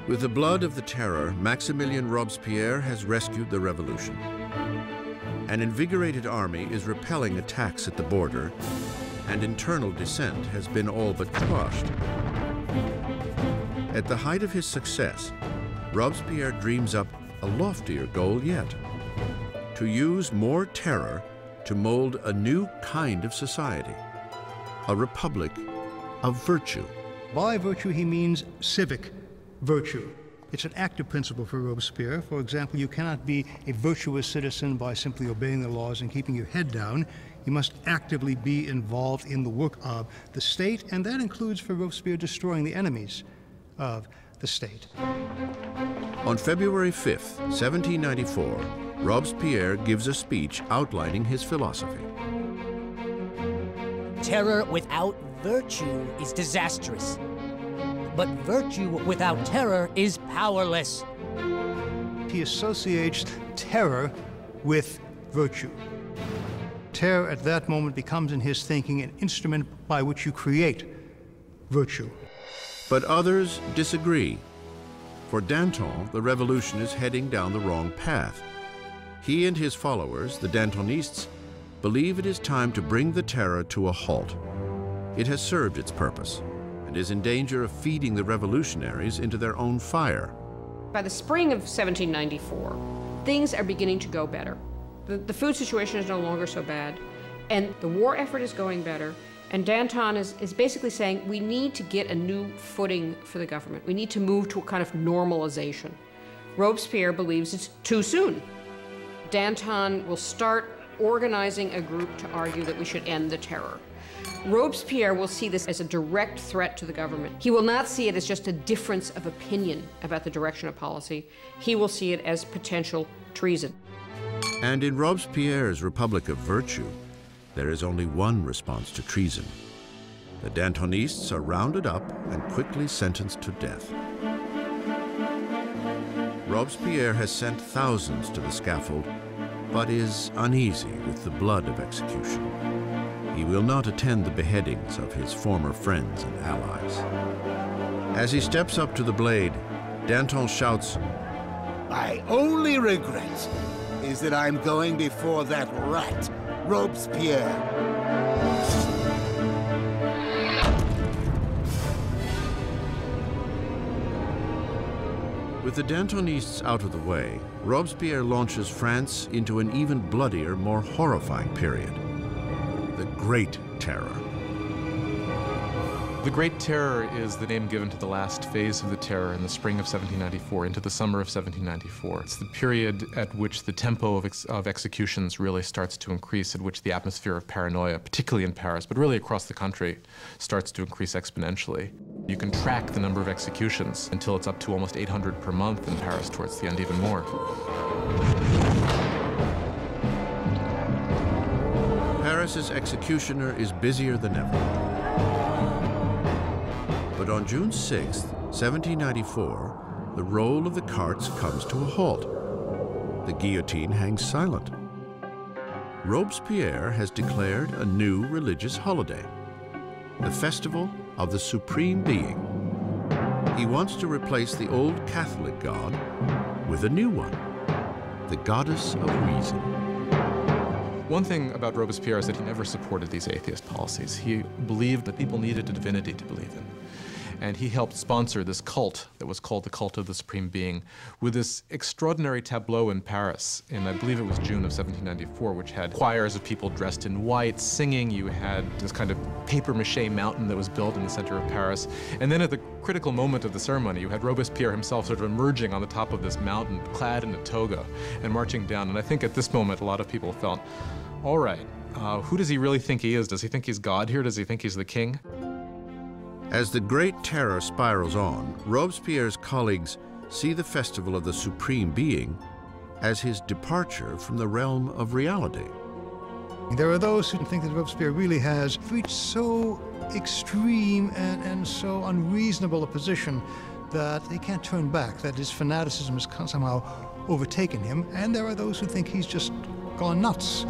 With the blood of the Terror, Maximilien Robespierre has rescued the revolution. An invigorated army is repelling attacks at the border, and internal dissent has been all but quashed. At the height of his success, Robespierre dreams up a loftier goal yet: to use more terror to mold a new kind of society, a republic of virtue. By virtue, he means civic virtue. It's an active principle for Robespierre. For example, you cannot be a virtuous citizen by simply obeying the laws and keeping your head down. You must actively be involved in the work of the state, and that includes for Robespierre destroying the enemies of the state. On February 5th, 1794, Robespierre gives a speech outlining his philosophy. Terror without virtue is disastrous, but virtue without terror is powerless. He associates terror with virtue. Terror at that moment becomes in his thinking an instrument by which you create virtue. But others disagree. For Danton, the revolution is heading down the wrong path. He and his followers, the Dantonists, believe it is time to bring the Terror to a halt. It has served its purpose and is in danger of feeding the revolutionaries into their own fire. By the spring of 1794, things are beginning to go better. The food situation is no longer so bad, and the war effort is going better, and Danton is basically saying we need to get a new footing for the government. We need to move to a kind of normalization. Robespierre believes it's too soon. Danton will start organizing a group to argue that we should end the terror. Robespierre will see this as a direct threat to the government. He will not see it as just a difference of opinion about the direction of policy. He will see it as potential treason. And in Robespierre's Republic of Virtue, there is only one response to treason. The Dantonists are rounded up and quickly sentenced to death. Robespierre has sent thousands to the scaffold, but is uneasy with the blood of execution. He will not attend the beheadings of his former friends and allies. As he steps up to the blade, Danton shouts, "My only regret is that I'm going before that rat, Robespierre." With the Dantonists out of the way, Robespierre launches France into an even bloodier, more horrifying period: the Great Terror. The Great Terror is the name given to the last phase of the terror in the spring of 1794 into the summer of 1794. It's the period at which the tempo of executions really starts to increase, at which the atmosphere of paranoia, particularly in Paris, but really across the country, starts to increase exponentially. You can track the number of executions until it's up to almost 800 per month in Paris, towards the end even more. Paris's executioner is busier than ever. But on June 6, 1794, the roll of the carts comes to a halt. The guillotine hangs silent. Robespierre has declared a new religious holiday, the Festival of the Supreme Being. He wants to replace the old Catholic god with a new one, the goddess of reason. One thing about Robespierre is that he never supported these atheist policies. He believed that people needed a divinity to believe in. And he helped sponsor this cult that was called the Cult of the Supreme Being, with this extraordinary tableau in Paris in, I believe it was June of 1794, which had choirs of people dressed in white singing. You had this kind of papier-mâché mountain that was built in the center of Paris. And then at the critical moment of the ceremony, you had Robespierre himself sort of emerging on the top of this mountain, clad in a toga, and marching down. And I think at this moment, a lot of people felt, all right, who does he really think he is? Does he think he's God here? Does he think he's the king? As the Great Terror spirals on, Robespierre's colleagues see the Festival of the Supreme Being as his departure from the realm of reality. There are those who think that Robespierre really has reached so extreme and so unreasonable a position that he can't turn back, that his fanaticism has somehow overtaken him, and there are those who think he's just gone nuts.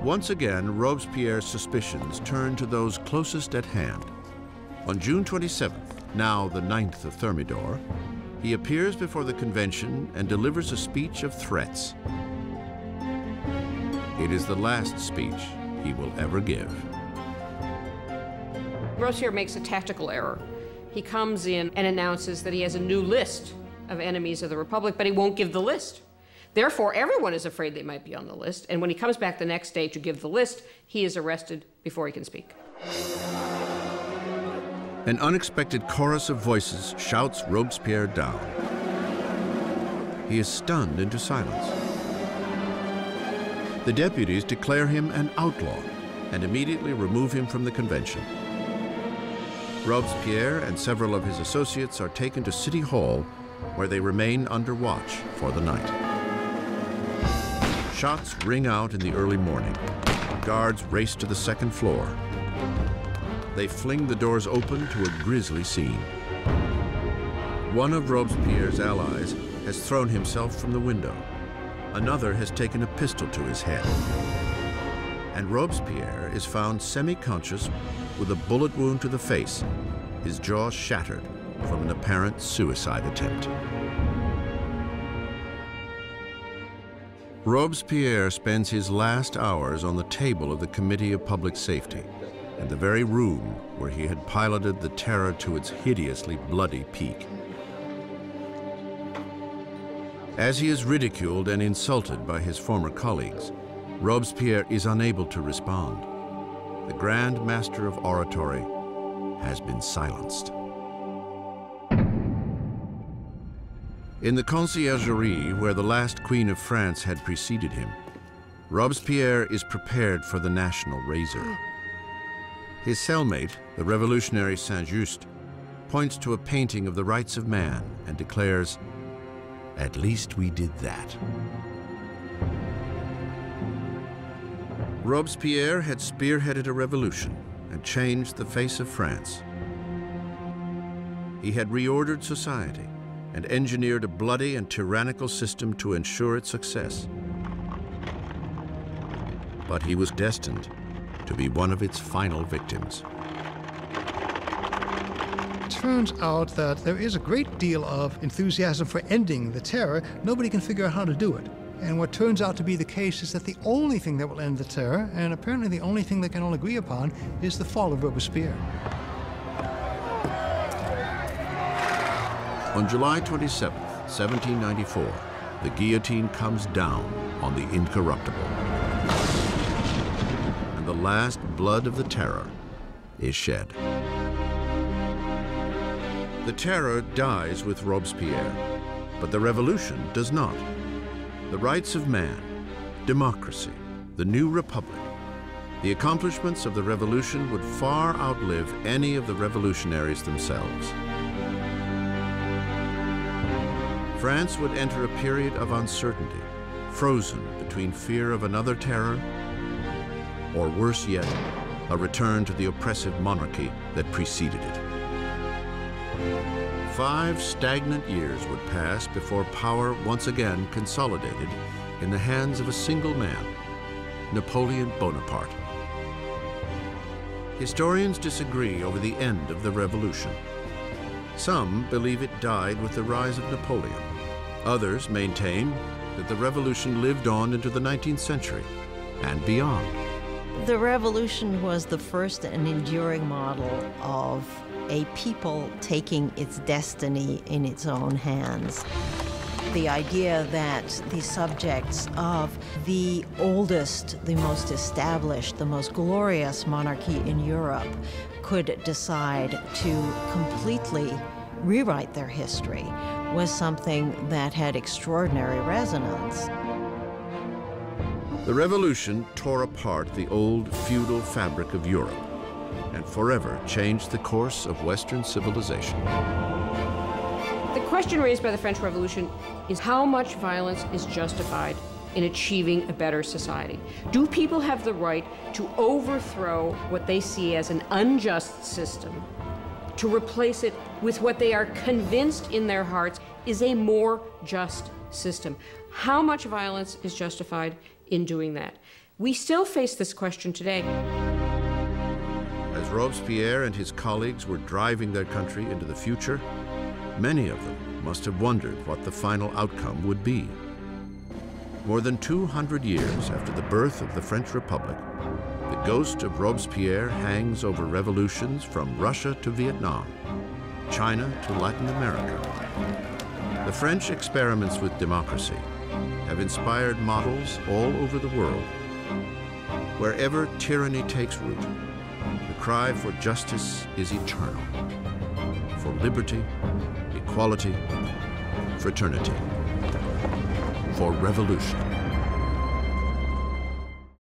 Once again, Robespierre's suspicions turn to those closest at hand. On June 27th, now the 9th of Thermidor, he appears before the convention and delivers a speech of threats. It is the last speech he will ever give. Robespierre makes a tactical error. He comes in and announces that he has a new list of enemies of the Republic, but he won't give the list. Therefore, everyone is afraid they might be on the list, and when he comes back the next day to give the list, he is arrested before he can speak. An unexpected chorus of voices shouts Robespierre down. He is stunned into silence. The deputies declare him an outlaw and immediately remove him from the convention. Robespierre and several of his associates are taken to City Hall, where they remain under watch for the night. Shots ring out in the early morning. Guards race to the second floor. They fling the doors open to a grisly scene. One of Robespierre's allies has thrown himself from the window. Another has taken a pistol to his head. And Robespierre is found semi-conscious with a bullet wound to the face, his jaw shattered from an apparent suicide attempt. Robespierre spends his last hours on the table of the Committee of Public Safety, in the very room where he had piloted the terror to its hideously bloody peak. As he is ridiculed and insulted by his former colleagues, Robespierre is unable to respond. The Grand Master of Oratory has been silenced. In the Conciergerie, where the last Queen of France had preceded him, Robespierre is prepared for the national razor. His cellmate, the revolutionary Saint-Just, points to a painting of the rights of man and declares, "At least we did that." Robespierre had spearheaded a revolution and changed the face of France. He had reordered society and engineered a bloody and tyrannical system to ensure its success. But he was destined to be one of its final victims. It turns out that there is a great deal of enthusiasm for ending the terror. Nobody can figure out how to do it. And what turns out to be the case is that the only thing that will end the terror, and apparently the only thing they can all agree upon, is the fall of Robespierre. On July 27, 1794, the guillotine comes down on the incorruptible. And the last blood of the terror is shed. The terror dies with Robespierre, but the revolution does not. The rights of man, democracy, the new republic, the accomplishments of the revolution would far outlive any of the revolutionaries themselves. France would enter a period of uncertainty, frozen between fear of another terror, or worse yet, a return to the oppressive monarchy that preceded it. 5 stagnant years would pass before power once again consolidated in the hands of a single man, Napoleon Bonaparte. Historians disagree over the end of the revolution. Some believe it died with the rise of Napoleon. Others maintain that the revolution lived on into the 19th century and beyond. The revolution was the first and enduring model of a people taking its destiny in its own hands. The idea that the subjects of the oldest, the most established, the most glorious monarchy in Europe could decide to completely rewrite their history was something that had extraordinary resonance. The revolution tore apart the old feudal fabric of Europe and forever changed the course of Western civilization. The question raised by the French Revolution is how much violence is justified in achieving a better society? Do people have the right to overthrow what they see as an unjust system, to replace it with what they are convinced in their hearts is a more just system? How much violence is justified in doing that? We still face this question today. As Robespierre and his colleagues were driving their country into the future, Many of them must have wondered what the final outcome would be. More than 200 years after the birth of the French Republic, the ghost of Robespierre hangs over revolutions from Russia to Vietnam, China to Latin America. The French experiments with democracy have inspired models all over the world. Wherever tyranny takes root, the cry for justice is eternal, for liberty, equality, fraternity, for revolution.